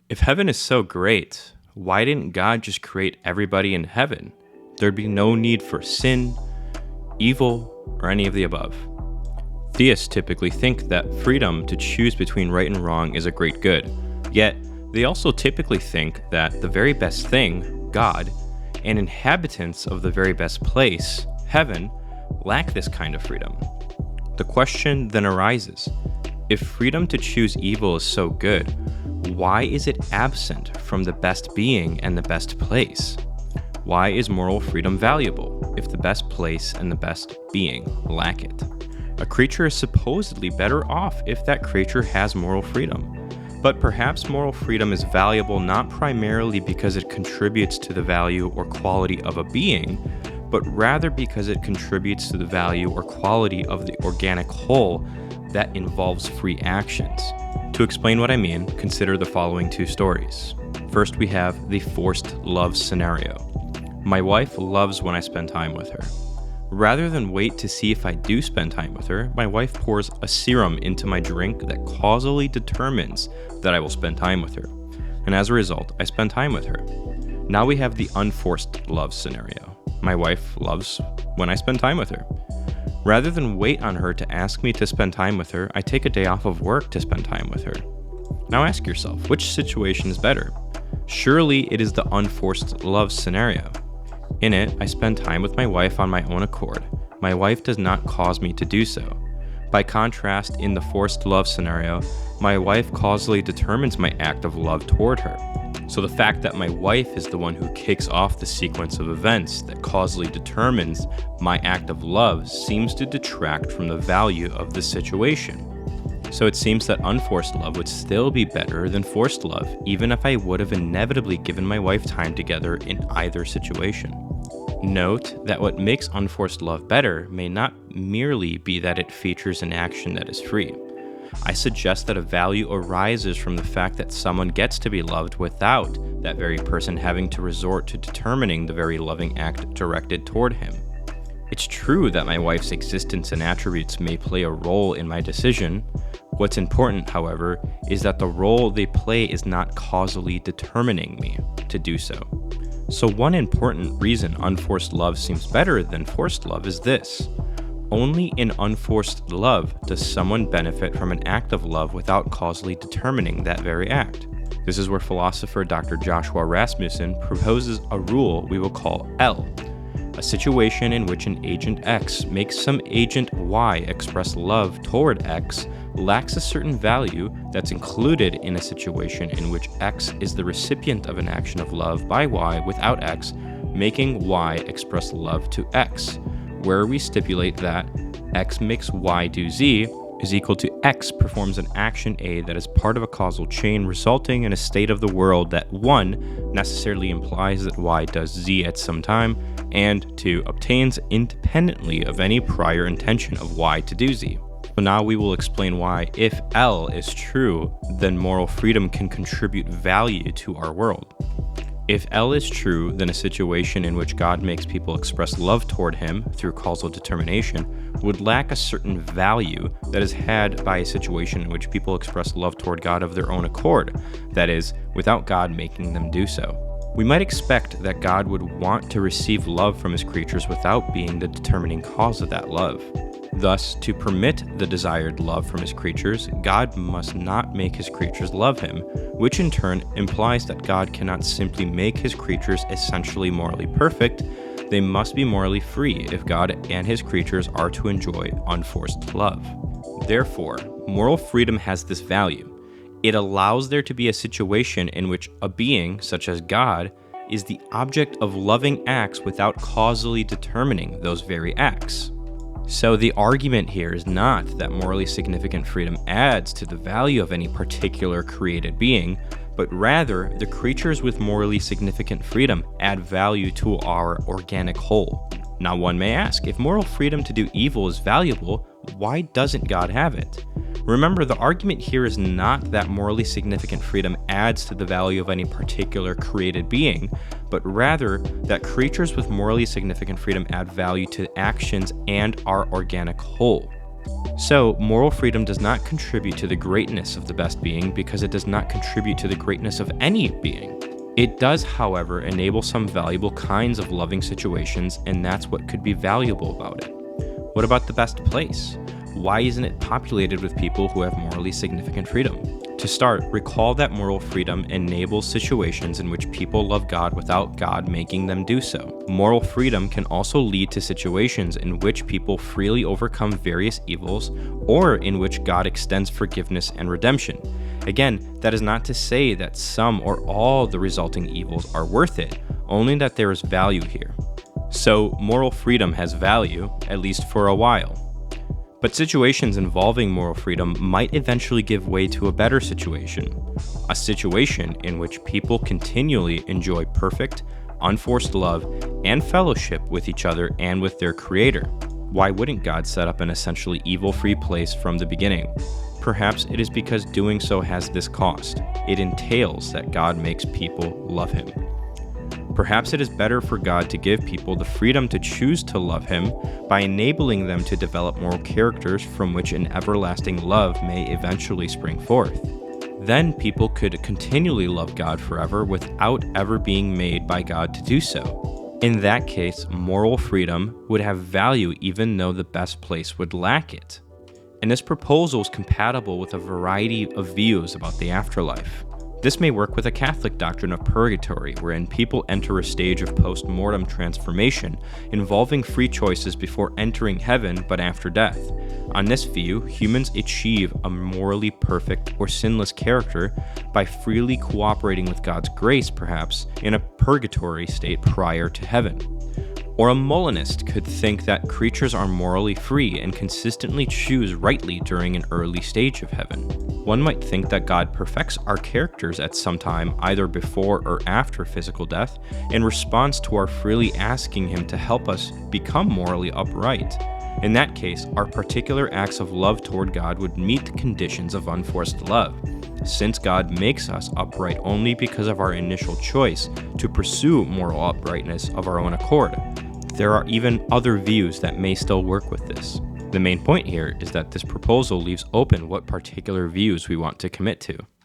If heaven is so great, why didn't God just create everybody in heaven? There'd be no need for sin, evil, or any of the above. Theists typically think that freedom to choose between right and wrong is a great good. Yet, they also typically think that the very best thing, God, and inhabitants of the very best place, heaven, lack this kind of freedom. The question then arises, if freedom to choose evil is so good, why is it absent from the best being and the best place? Why is moral freedom valuable if the best place and the best being lack it? A creature is supposedly better off if that creature has moral freedom. But perhaps moral freedom is valuable not primarily because it contributes to the value or quality of a being, but rather because it contributes to the value or quality of the organic whole that involves free actions. To explain what I mean, consider the following two stories. First, we have the forced love scenario. My wife loves when I spend time with her. Rather than wait to see if I do spend time with her, my wife pours a serum into my drink that causally determines that I will spend time with her. And as a result, I spend time with her. Now we have the unforced love scenario. My wife loves when I spend time with her. Rather than wait on her to ask me to spend time with her, I take a day off of work to spend time with her. Now ask yourself, which situation is better? Surely it is the unforced love scenario. In it, I spend time with my wife on my own accord. My wife does not cause me to do so. By contrast, in the forced love scenario, my wife causally determines my act of love toward her. So the fact that my wife is the one who kicks off the sequence of events that causally determines my act of love seems to detract from the value of the situation. So it seems that unforced love would still be better than forced love, even if I would have inevitably given my wife time together in either situation. Note that what makes unforced love better may not merely be that it features an action that is free. I suggest that a value arises from the fact that someone gets to be loved without that very person having to resort to determining the very loving act directed toward him. It's true that my wife's existence and attributes may play a role in my decision. What's important, however, is that the role they play is not causally determining me to do so. So one important reason unforced love seems better than forced love is this. Only in unforced love does someone benefit from an act of love without causally determining that very act. This is where philosopher Dr. Joshua Rasmussen proposes a rule we will call L. A situation in which an agent X makes some agent Y express love toward X lacks a certain value that's included in a situation in which X is the recipient of an action of love by Y without X making Y express love to X, where we stipulate that X makes Y do Z is equal to X performs an action A that is part of a causal chain resulting in a state of the world that 1 necessarily implies that Y does Z at some time, and 2 obtains independently of any prior intention of Y to do Z. So now we will explain why, if L is true, then moral freedom can contribute value to our world. If L is true, then a situation in which God makes people express love toward him through causal determination would lack a certain value that is had by a situation in which people express love toward God of their own accord, that is, without God making them do so. We might expect that God would want to receive love from his creatures without being the determining cause of that love. Thus, to permit the desired love from his creatures, God must not make his creatures love him, which in turn implies that God cannot simply make his creatures essentially morally perfect. They must be morally free if God and his creatures are to enjoy unforced love. Therefore, moral freedom has this value. It allows there to be a situation in which a being, such as God, is the object of loving acts without causally determining those very acts. So the argument here is not that morally significant freedom adds to the value of any particular created being, but rather the creatures with morally significant freedom add value to our organic whole. Now one may ask, if moral freedom to do evil is valuable, why doesn't God have it? Remember, the argument here is not that morally significant freedom adds to the value of any particular created being, but rather that creatures with morally significant freedom add value to actions and our organic whole. So, moral freedom does not contribute to the greatness of the best being because it does not contribute to the greatness of any being. It does, however, enable some valuable kinds of loving situations, and that's what could be valuable about it. What about the best place? Why isn't it populated with people who have morally significant freedom? To start, recall that moral freedom enables situations in which people love God without God making them do so. Moral freedom can also lead to situations in which people freely overcome various evils, or in which God extends forgiveness and redemption. Again, that is not to say that some or all the resulting evils are worth it, only that there is value here. So, moral freedom has value, at least for a while. But situations involving moral freedom might eventually give way to a better situation, a situation in which people continually enjoy perfect, unforced love and fellowship with each other and with their Creator. Why wouldn't God set up an essentially evil-free place from the beginning? Perhaps it is because doing so has this cost. It entails that God makes people love Him. Perhaps it is better for God to give people the freedom to choose to love Him by enabling them to develop moral characters from which an everlasting love may eventually spring forth. Then people could continually love God forever without ever being made by God to do so. In that case, moral freedom would have value even though the best place would lack it. And this proposal is compatible with a variety of views about the afterlife. This may work with a Catholic doctrine of purgatory, wherein people enter a stage of post-mortem transformation, involving free choices before entering heaven but after death. On this view, humans achieve a morally perfect or sinless character by freely cooperating with God's grace, perhaps, in a purgatory state prior to heaven. Or a Molinist could think that creatures are morally free and consistently choose rightly during an early stage of heaven. One might think that God perfects our characters at some time, either before or after physical death, in response to our freely asking Him to help us become morally upright. In that case, our particular acts of love toward God would meet the conditions of unforced love. Since God makes us upright only because of our initial choice to pursue moral uprightness of our own accord, there are even other views that may still work with this. The main point here is that this proposal leaves open what particular views we want to commit to.